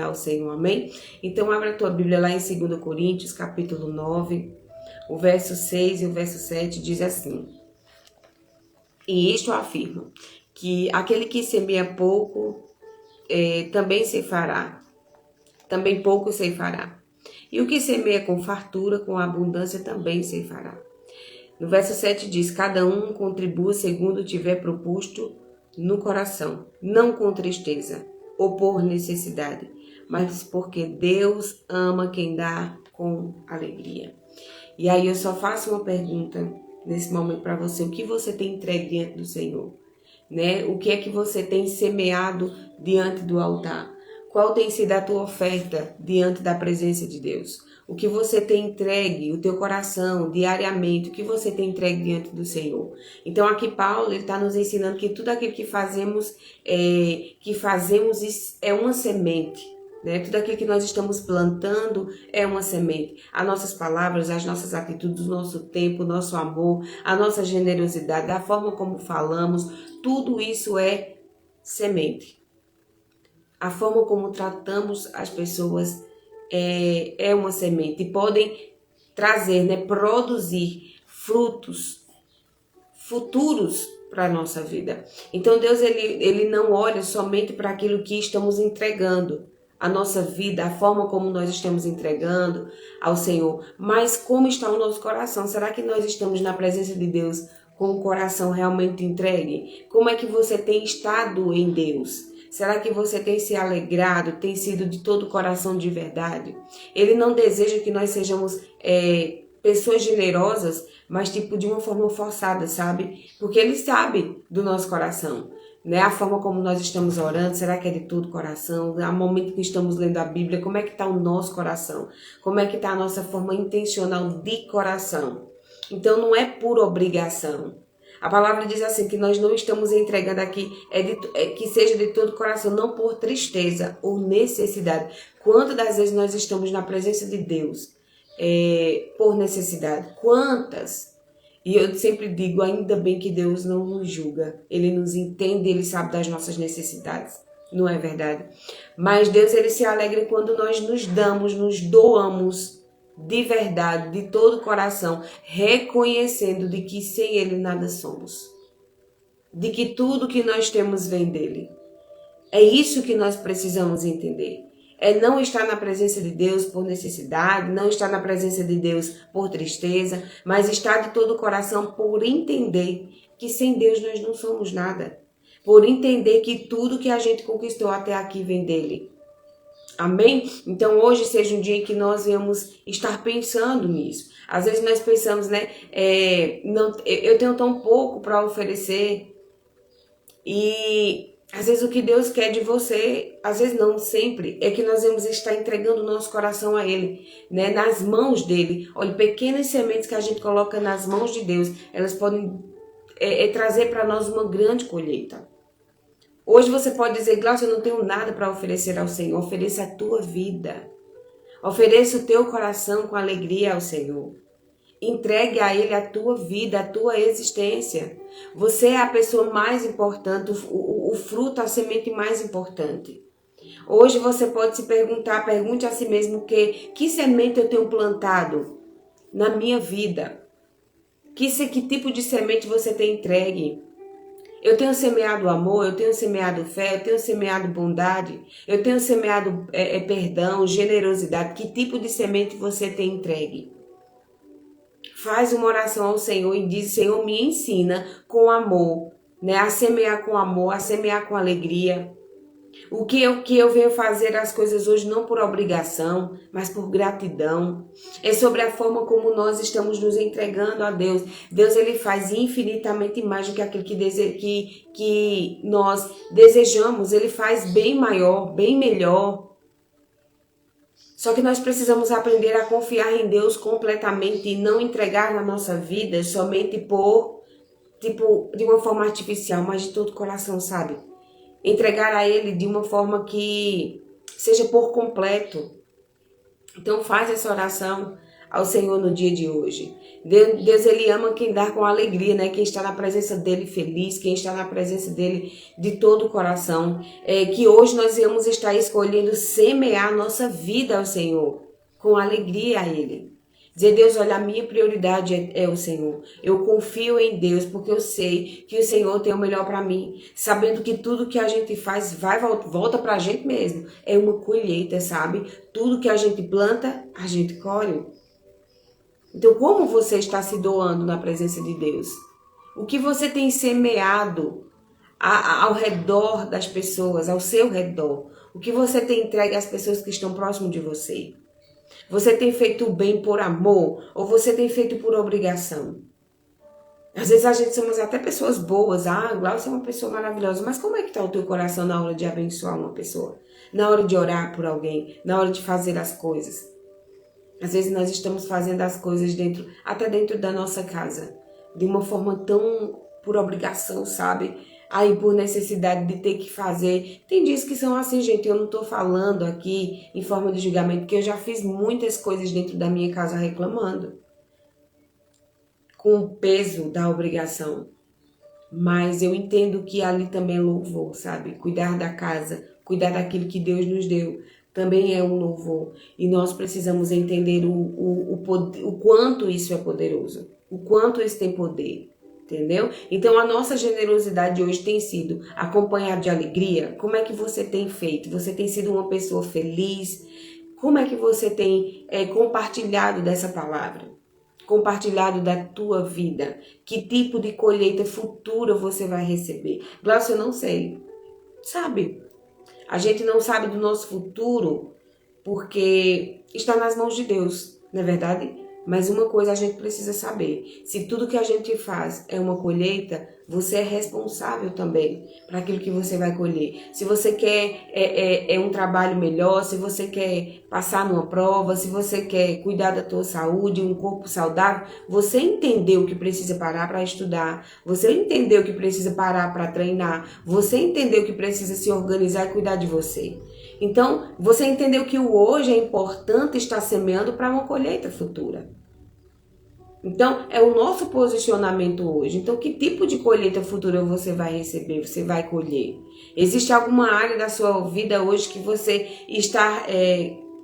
ao Senhor, amém? Então abra a tua Bíblia lá em 2 Coríntios, capítulo 9, o verso 6 e o verso 7 diz assim: E isto afirmo, que aquele que semeia pouco, também ceifará, também pouco ceifará. E o que semeia com fartura, com abundância, também ceifará. No verso 7 diz: Cada um contribua segundo tiver proposto no coração, não com tristeza ou por necessidade, mas porque Deus ama quem dá com alegria. E aí eu só faço uma pergunta nesse momento para você: o que você tem entregue diante do Senhor? Né? O que é que você tem semeado diante do altar? Qual tem sido a tua oferta diante da presença de Deus? O que você tem entregue, o teu coração, diariamente, o que você tem entregue diante do Senhor? Então aqui Paulo está nos ensinando que tudo aquilo que fazemos é uma semente. Né? Tudo aquilo que nós estamos plantando é uma semente. As nossas palavras, as nossas atitudes, o nosso tempo, o nosso amor, a nossa generosidade, a forma como falamos, tudo isso é semente. A forma como tratamos as pessoas é uma semente. E podem trazer, né, produzir frutos futuros para a nossa vida. Então Deus ele não olha somente para aquilo que estamos entregando, a nossa vida, a forma como nós estamos entregando ao Senhor, mas como está o nosso coração. Será que nós estamos na presença de Deus com o coração realmente entregue? Como é que você tem estado em Deus? Será que você tem se alegrado, tem sido de todo o coração de verdade? Ele não deseja que nós sejamos pessoas generosas, mas tipo de uma forma forçada, sabe? Porque ele sabe do nosso coração. Né? A forma como nós estamos orando, será que é de todo o coração? No momento que estamos lendo a Bíblia, como é que está o nosso coração? Como é que está a nossa forma intencional de coração? Então não é por obrigação. A palavra diz assim, que nós não estamos entregando aqui, que seja de todo o coração, não por tristeza ou necessidade. Quantas das vezes nós estamos na presença de Deus por necessidade? Quantas? E eu sempre digo, ainda bem que Deus não nos julga. Ele nos entende, Ele sabe das nossas necessidades. Não é verdade? Mas Deus, Ele se alegra quando nós nos damos, nos doamos de verdade, de todo o coração, reconhecendo de que sem Ele nada somos. De que tudo que nós temos vem dEle. É isso que nós precisamos entender. É não estar na presença de Deus por necessidade, não estar na presença de Deus por tristeza, mas estar de todo o coração por entender que sem Deus nós não somos nada. Por entender que tudo que a gente conquistou até aqui vem dEle. Amém? Então hoje seja um dia em que nós venhamos estar pensando nisso. Às vezes nós pensamos, né? Eu tenho tão pouco para oferecer. E às vezes o que Deus quer de você, às vezes não sempre, é que nós vamos estar entregando o nosso coração a Ele, né? Nas mãos dEle. Olha, pequenas sementes que a gente coloca nas mãos de Deus, elas podem trazer para nós uma grande colheita. Hoje você pode dizer: Glaucia, eu não tenho nada para oferecer ao Senhor. Ofereça a tua vida. Ofereça o teu coração com alegria ao Senhor. Entregue a Ele a tua vida, a tua existência. Você é a pessoa mais importante, o fruto, a semente mais importante. Hoje você pode se perguntar, pergunte a si mesmo que semente eu tenho plantado na minha vida? Que tipo de semente você tem entregue? Eu tenho semeado amor, eu tenho semeado fé, eu tenho semeado bondade, eu tenho semeado perdão, generosidade. Que tipo de semente você tem entregue? Faz uma oração ao Senhor e diz: Senhor, me ensina com amor, né? A semear com amor, a semear com alegria. O que eu venho fazer as coisas hoje não por obrigação, mas por gratidão. É sobre a forma como nós estamos nos entregando a Deus. Deus, Ele faz infinitamente mais do que aquilo que nós desejamos. Ele faz bem maior, bem melhor. Só que nós precisamos aprender a confiar em Deus completamente e não entregar na nossa vida somente de uma forma artificial, mas de todo o coração, sabe? Entregar a Ele de uma forma que seja por completo. Então faz essa oração. ao Senhor no dia de hoje. Deus, Ele ama quem dá com alegria, né? Quem está na presença dEle feliz, quem está na presença dEle de todo o coração. Que hoje nós vamos estar escolhendo semear nossa vida ao Senhor, com alegria a Ele. Dizer, Deus, olha, a minha prioridade é o Senhor. Eu confio em Deus porque eu sei que o Senhor tem o melhor para mim. Sabendo que tudo que a gente faz volta para a gente mesmo. É uma colheita, sabe? Tudo que a gente planta, a gente colhe. Então, como você está se doando na presença de Deus? O que você tem semeado ao redor das pessoas, ao seu redor? O que você tem entregue às pessoas que estão próximo de você? Você tem feito o bem por amor ou você tem feito por obrigação? Às vezes a gente somos até pessoas boas. Glaucia é uma pessoa maravilhosa. Mas como é que está o teu coração na hora de abençoar uma pessoa? Na hora de orar por alguém? Na hora de fazer as coisas? Às vezes nós estamos fazendo as coisas até dentro da nossa casa. De uma forma tão por obrigação, sabe? Aí por necessidade de ter que fazer. Tem dias que são assim, gente. Eu não estou falando aqui em forma de julgamento, porque eu já fiz muitas coisas dentro da minha casa reclamando. Com o peso da obrigação. Mas eu entendo que ali também é louvor, sabe? Cuidar da casa, cuidar daquilo que Deus nos deu, também é um louvor. E nós precisamos entender o quanto isso é poderoso. O quanto isso tem poder. Entendeu? Então a nossa generosidade hoje tem sido acompanhada de alegria. Como é que você tem feito? Você tem sido uma pessoa feliz? Como é que você tem compartilhado dessa palavra? Compartilhado da tua vida? Que tipo de colheita futura você vai receber? Glaucia, eu não sei. Sabe? A gente não sabe do nosso futuro porque está nas mãos de Deus, não é verdade? Mas uma coisa a gente precisa saber, se tudo que a gente faz é uma colheita, você é responsável também para aquilo que você vai colher. Se você quer um trabalho melhor, se você quer passar numa prova, se você quer cuidar da tua saúde, um corpo saudável, você entendeu que precisa parar para estudar, você entendeu que precisa parar para treinar, você entendeu que precisa se organizar e cuidar de você. Então, você entendeu que o hoje é importante estar semeando para uma colheita futura. Então, é o nosso posicionamento hoje. Então, que tipo de colheita futura você vai receber, você vai colher? Existe alguma área da sua vida hoje que você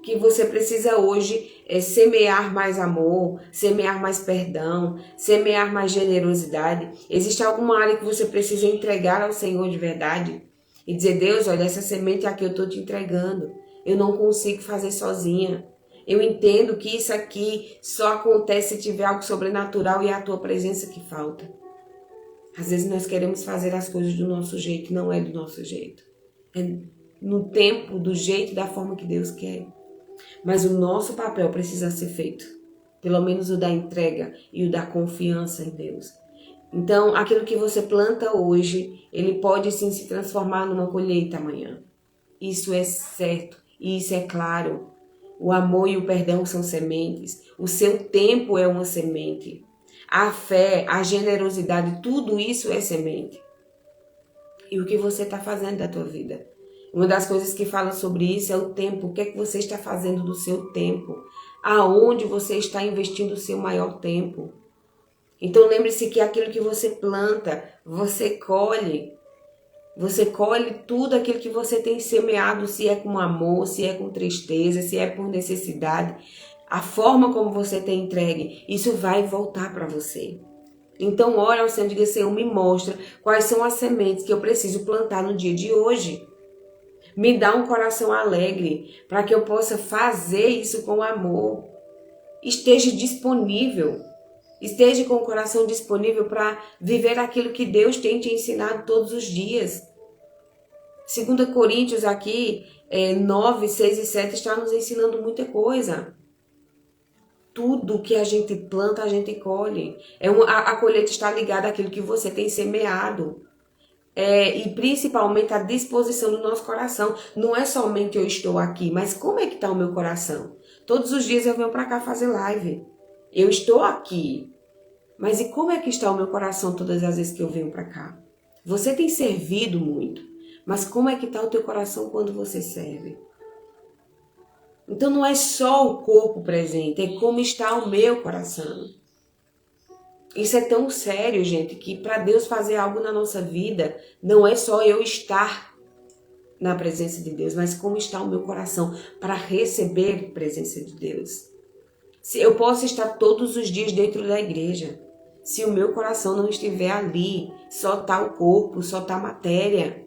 que você precisa hoje semear mais amor, semear mais perdão, semear mais generosidade? Existe alguma área que você precisa entregar ao Senhor de verdade? E dizer, Deus, olha, essa semente aqui eu estou te entregando. Eu não consigo fazer sozinha. Eu entendo que isso aqui só acontece se tiver algo sobrenatural e é a tua presença que falta. Às vezes nós queremos fazer as coisas do nosso jeito, não é do nosso jeito. É no tempo, do jeito, da forma que Deus quer. Mas o nosso papel precisa ser feito. Pelo menos o da entrega e o da confiança em Deus. Então, aquilo que você planta hoje, ele pode sim se transformar numa colheita amanhã. Isso é certo e isso é claro. O amor e o perdão são sementes. O seu tempo é uma semente. A fé, a generosidade, tudo isso é semente. E o que você está fazendo da tua vida? Uma das coisas que fala sobre isso é o tempo. O que é que você está fazendo do seu tempo? Aonde você está investindo o seu maior tempo? Então lembre-se que aquilo que você planta, você colhe. Você colhe tudo aquilo que você tem semeado, se é com amor, se é com tristeza, se é por necessidade. A forma como você tem entregue, isso vai voltar para você. Então ora ao Senhor e diga, Senhor, me mostra quais são as sementes que eu preciso plantar no dia de hoje. Me dá um coração alegre para que eu possa fazer isso com amor. Esteja disponível. Esteja com o coração disponível para viver aquilo que Deus tem te ensinado todos os dias. 2 Coríntios aqui, 9, 6 e 7 está nos ensinando muita coisa. Tudo que a gente planta, a gente colhe. A colheita está ligada àquilo que você tem semeado. E principalmente a disposição do nosso coração. Não é somente eu estou aqui, mas como é que está o meu coração? Todos os dias eu venho para cá fazer live. Eu estou aqui. Mas e como é que está o meu coração todas as vezes que eu venho para cá? Você tem servido muito, mas como é que está o teu coração quando você serve? Então não é só o corpo presente, é como está o meu coração. Isso é tão sério, gente, que para Deus fazer algo na nossa vida, não é só eu estar na presença de Deus, mas como está o meu coração para receber a presença de Deus. Se eu posso estar todos os dias dentro da igreja, se o meu coração não estiver ali, só está o corpo, só está a matéria.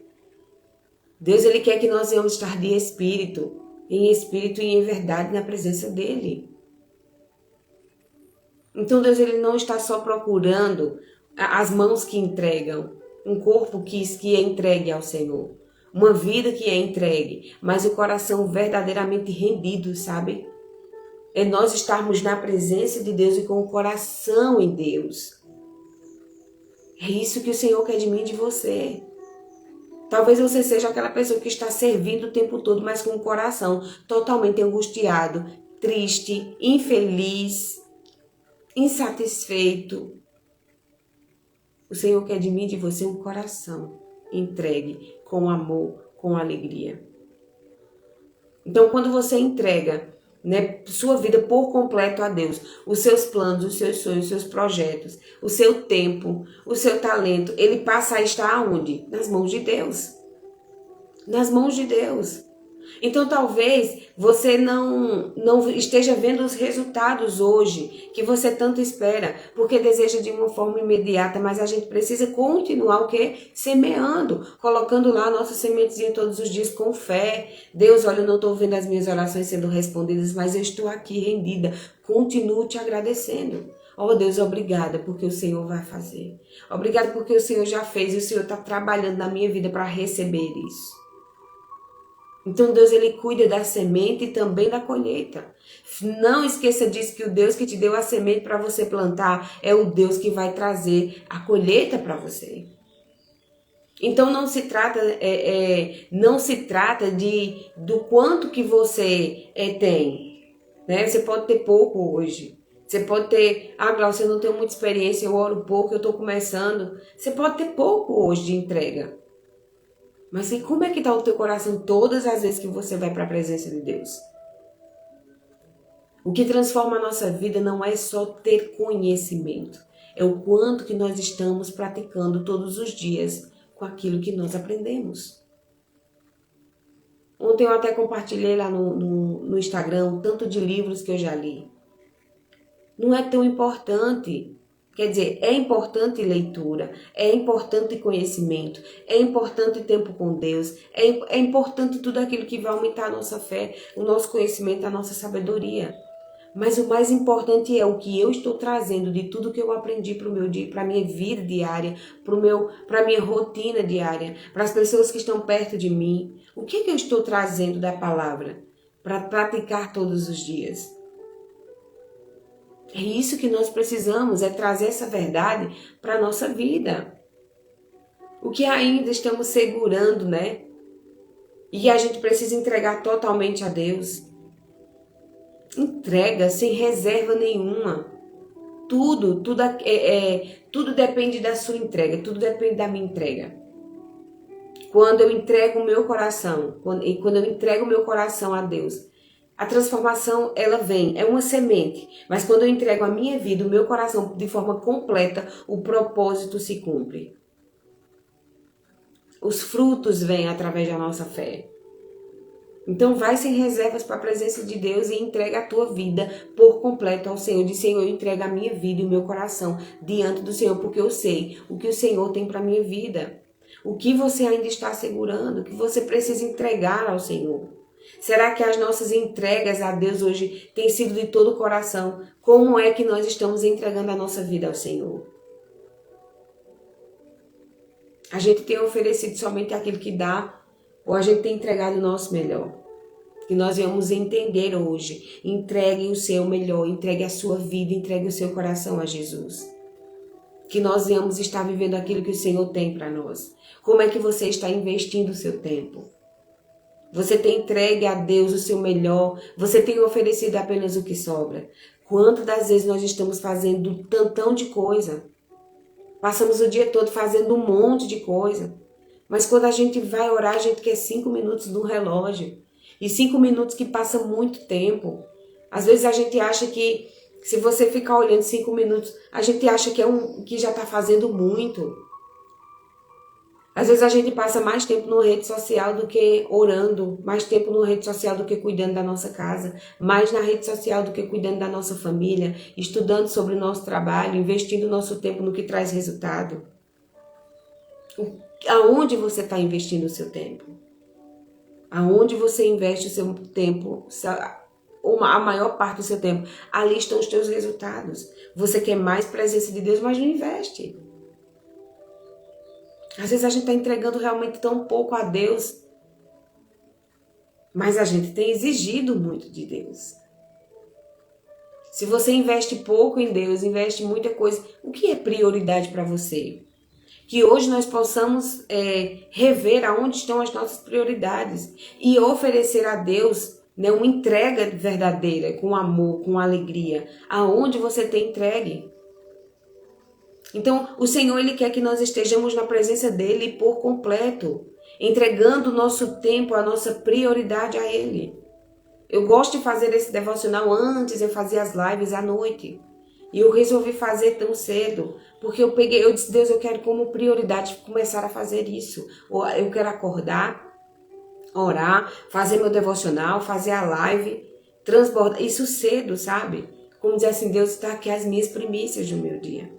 Deus, ele quer que nós venhamos estar de espírito e em verdade na presença dele. Então Deus, ele não está só procurando as mãos que entregam, um corpo que é entregue ao Senhor, uma vida que é entregue, mas o coração verdadeiramente rendido, sabe? É nós estarmos na presença de Deus e com o coração em Deus. É isso que o Senhor quer de mim e de você. Talvez você seja aquela pessoa que está servindo o tempo todo, mas com o coração totalmente angustiado, triste, infeliz, insatisfeito. O Senhor quer de mim e de você um coração entregue, com amor, com alegria. Então, quando você entrega, né, sua vida por completo a Deus, os seus planos, os seus sonhos, os seus projetos, o seu tempo, o seu talento, ele passa a estar aonde? Nas mãos de Deus. Nas mãos de Deus. Então talvez você não esteja vendo os resultados hoje que você tanto espera, porque deseja de uma forma imediata, mas a gente precisa continuar o quê? Semeando, colocando lá nossas sementezinhas todos os dias com fé. Deus, olha, eu não estou vendo as minhas orações sendo respondidas, mas eu estou aqui rendida. Continuo te agradecendo. Oh Deus, obrigada porque o Senhor vai fazer. Obrigada porque o Senhor já fez e o Senhor está trabalhando na minha vida para receber isso. Então Deus, ele cuida da semente e também da colheita. Não esqueça disso, que o Deus que te deu a semente para você plantar é o Deus que vai trazer a colheita para você. Então não se trata, do quanto que você tem. Né? Você pode ter pouco hoje. Você pode ter, Glaucia, eu não tenho muita experiência, eu oro pouco, eu estou começando. Você pode ter pouco hoje de entrega. Mas e como é que está o teu coração todas as vezes que você vai para a presença de Deus? O que transforma a nossa vida não é só ter conhecimento. É o quanto que nós estamos praticando todos os dias com aquilo que nós aprendemos. Ontem eu até compartilhei lá no Instagram o tanto de livros que eu já li. Não é tão importante. Quer dizer, é importante leitura, é importante conhecimento, é importante tempo com Deus, é importante tudo aquilo que vai aumentar a nossa fé, o nosso conhecimento, a nossa sabedoria. Mas o mais importante é o que eu estou trazendo de tudo que eu aprendi para o meu dia, para a minha vida diária, para a minha rotina diária, para as pessoas que estão perto de mim. O que eu estou trazendo da palavra para praticar todos os dias? É isso que nós precisamos, é trazer essa verdade para a nossa vida. O que ainda estamos segurando, né? E a gente precisa entregar totalmente a Deus. Entrega sem reserva nenhuma. Tudo depende da sua entrega, tudo depende da minha entrega. Quando eu entrego o meu coração, quando eu entrego o meu coração a Deus, a transformação, ela vem, é uma semente. Mas quando eu entrego a minha vida, o meu coração, de forma completa, o propósito se cumpre. Os frutos vêm através da nossa fé. Então vai sem reservas para a presença de Deus e entrega a tua vida por completo ao Senhor. Diz, Senhor, eu entrego a minha vida e o meu coração diante do Senhor, porque eu sei o que o Senhor tem para a minha vida. O que você ainda está segurando, o que você precisa entregar ao Senhor. Será que as nossas entregas a Deus hoje têm sido de todo o coração? Como é que nós estamos entregando a nossa vida ao Senhor? A gente tem oferecido somente aquilo que dá, ou a gente tem entregado o nosso melhor? Que nós venhamos entender hoje. Entregue o seu melhor, entregue a sua vida, entregue o seu coração a Jesus. Que nós venhamos estar vivendo aquilo que o Senhor tem para nós. Como é que você está investindo o seu tempo? Você tem entregue a Deus o seu melhor? Você tem oferecido apenas o que sobra? Quantas das vezes nós estamos fazendo tantão de coisa? Passamos o dia todo fazendo um monte de coisa. Mas quando a gente vai orar, a gente quer 5 minutos no relógio. E 5 minutos que passa muito tempo. Às vezes a gente acha que se você ficar olhando 5 minutos, a gente acha que já está fazendo muito. Às vezes a gente passa mais tempo na rede social do que orando, mais tempo na rede social do que cuidando da nossa casa, mais na rede social do que cuidando da nossa família, estudando sobre o nosso trabalho, investindo nosso tempo no que traz resultado. Aonde você está investindo o seu tempo? Aonde você investe o seu tempo, a maior parte do seu tempo? Ali estão os teus resultados. Você quer mais presença de Deus, mas não investe. Às vezes a gente está entregando realmente tão pouco a Deus, mas a gente tem exigido muito de Deus. Se você investe pouco em Deus, investe muita coisa, o que é prioridade para você? Que hoje nós possamos rever aonde estão as nossas prioridades e oferecer a Deus, né, uma entrega verdadeira, com amor, com alegria, aonde você tem entregue. Então, o Senhor, Ele quer que nós estejamos na presença dEle por completo, entregando o nosso tempo, a nossa prioridade a Ele. Eu gosto de fazer esse devocional antes, eu fazia as lives à noite. E eu resolvi fazer tão cedo, porque eu disse, Deus, eu quero como prioridade começar a fazer isso. Eu quero acordar, orar, fazer meu devocional, fazer a live, transbordar, isso cedo, sabe? Como dizer assim, Deus está aqui as minhas primícias do meu dia.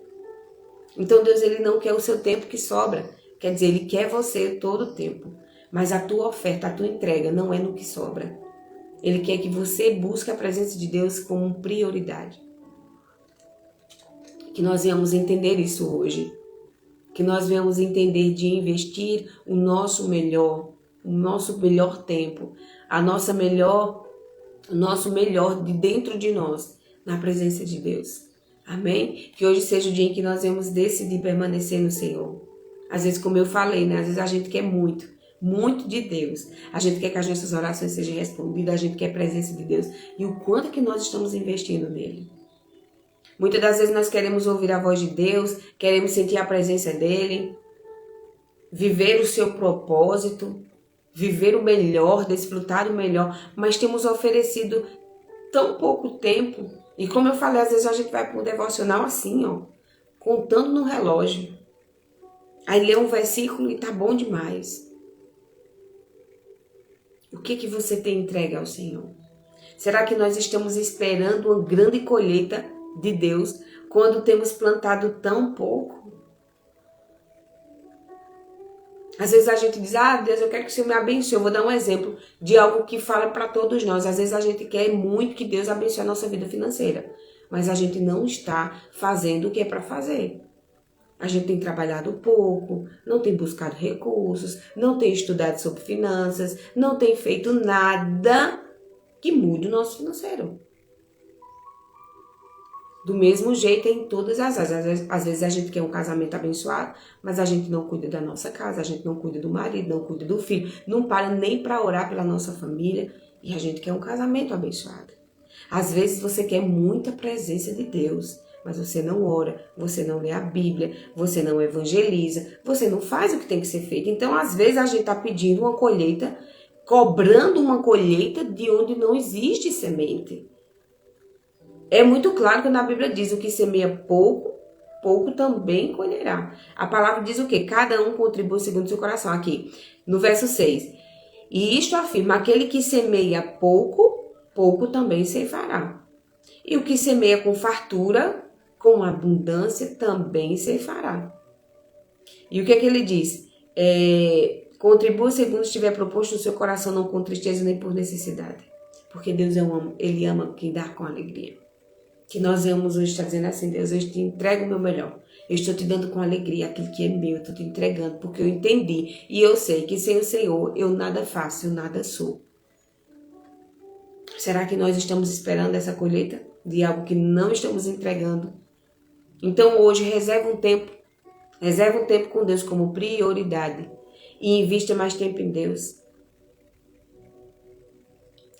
Então Deus, Ele não quer o seu tempo que sobra. Quer dizer, Ele quer você todo o tempo. Mas a tua oferta, a tua entrega não é no que sobra. Ele quer que você busque a presença de Deus como prioridade. Que nós venhamos entender isso hoje. Que nós venhamos entender de investir o nosso melhor tempo, o nosso melhor de dentro de nós, na presença de Deus. Amém? Que hoje seja o dia em que nós vamos decidir permanecer no Senhor. Às vezes, como eu falei, né? Às vezes a gente quer muito de Deus. A gente quer que as nossas orações sejam respondidas, a gente quer a presença de Deus. E o quanto que nós estamos investindo nele. Muitas das vezes nós queremos ouvir a voz de Deus, queremos sentir a presença dele, viver o seu propósito, viver o melhor, desfrutar do melhor, mas temos oferecido tão pouco tempo. E como eu falei, às vezes a gente vai para um devocional assim, ó, contando no relógio. Aí lê um versículo e tá bom demais. O que você tem entregue ao Senhor? Será que nós estamos esperando uma grande colheita de Deus quando temos plantado tão pouco? Às vezes a gente diz, Deus, eu quero que o Senhor me abençoe. Eu vou dar um exemplo de algo que fala para todos nós. Às vezes a gente quer muito que Deus abençoe a nossa vida financeira, mas a gente não está fazendo o que é para fazer. A gente tem trabalhado pouco, não tem buscado recursos, não tem estudado sobre finanças, não tem feito nada que mude o nosso financeiro. Do mesmo jeito em todas as áreas. Às vezes a gente quer um casamento abençoado, mas a gente não cuida da nossa casa, a gente não cuida do marido, não cuida do filho, não para nem para orar pela nossa família e a gente quer um casamento abençoado. Às vezes você quer muita presença de Deus, mas você não ora, você não lê a Bíblia, você não evangeliza, você não faz o que tem que ser feito. Então, às vezes a gente está pedindo uma colheita, cobrando uma colheita de onde não existe semente. É muito claro que na Bíblia diz, o que semeia pouco, pouco também colherá. A palavra diz o quê? Cada um contribui segundo o seu coração. Aqui, no verso 6. E isto afirma, aquele que semeia pouco, pouco também ceifará. E o que semeia com fartura, com abundância, também ceifará. E o que é que ele diz? Contribua segundo estiver proposto no seu coração, não com tristeza nem por necessidade. Porque Deus Ele ama quem dá com alegria. Que nós vamos hoje estar dizendo assim, Deus, eu te entrego o meu melhor. Eu estou te dando com alegria aquilo que é meu, eu estou te entregando, porque eu entendi e eu sei que sem o Senhor eu nada faço, eu nada sou. Será que nós estamos esperando essa colheita de algo que não estamos entregando? Então hoje reserva um tempo com Deus como prioridade e invista mais tempo em Deus.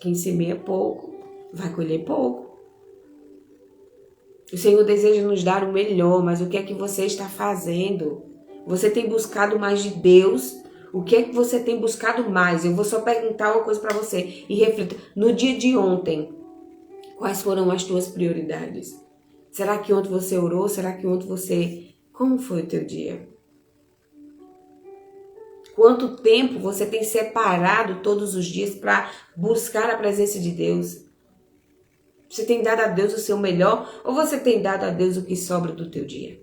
Quem semeia pouco vai colher pouco. O Senhor deseja nos dar o melhor, mas o que é que você está fazendo? Você tem buscado mais de Deus O que é que você tem buscado mais? Eu vou só perguntar uma coisa para você e reflita. No dia de ontem, quais foram as tuas prioridades? Será que ontem você orou? Será que ontem você... Como foi o teu dia? Quanto tempo você tem separado todos os dias para buscar a presença de Deus? Você tem dado a Deus o seu melhor ou você tem dado a Deus o que sobra do teu dia?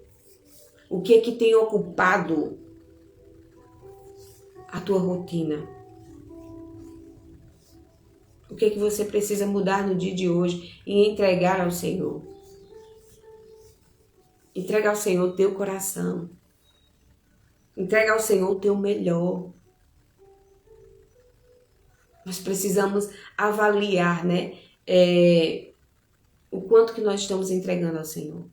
O que é que tem ocupado a tua rotina? O que é que você precisa mudar no dia de hoje e entregar ao Senhor? Entrega ao Senhor o teu coração. Entrega ao Senhor o teu melhor. Nós precisamos avaliar, né? O quanto que nós estamos entregando ao Senhor.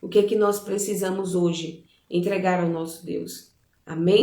O que é que nós precisamos hoje entregar ao nosso Deus. Amém?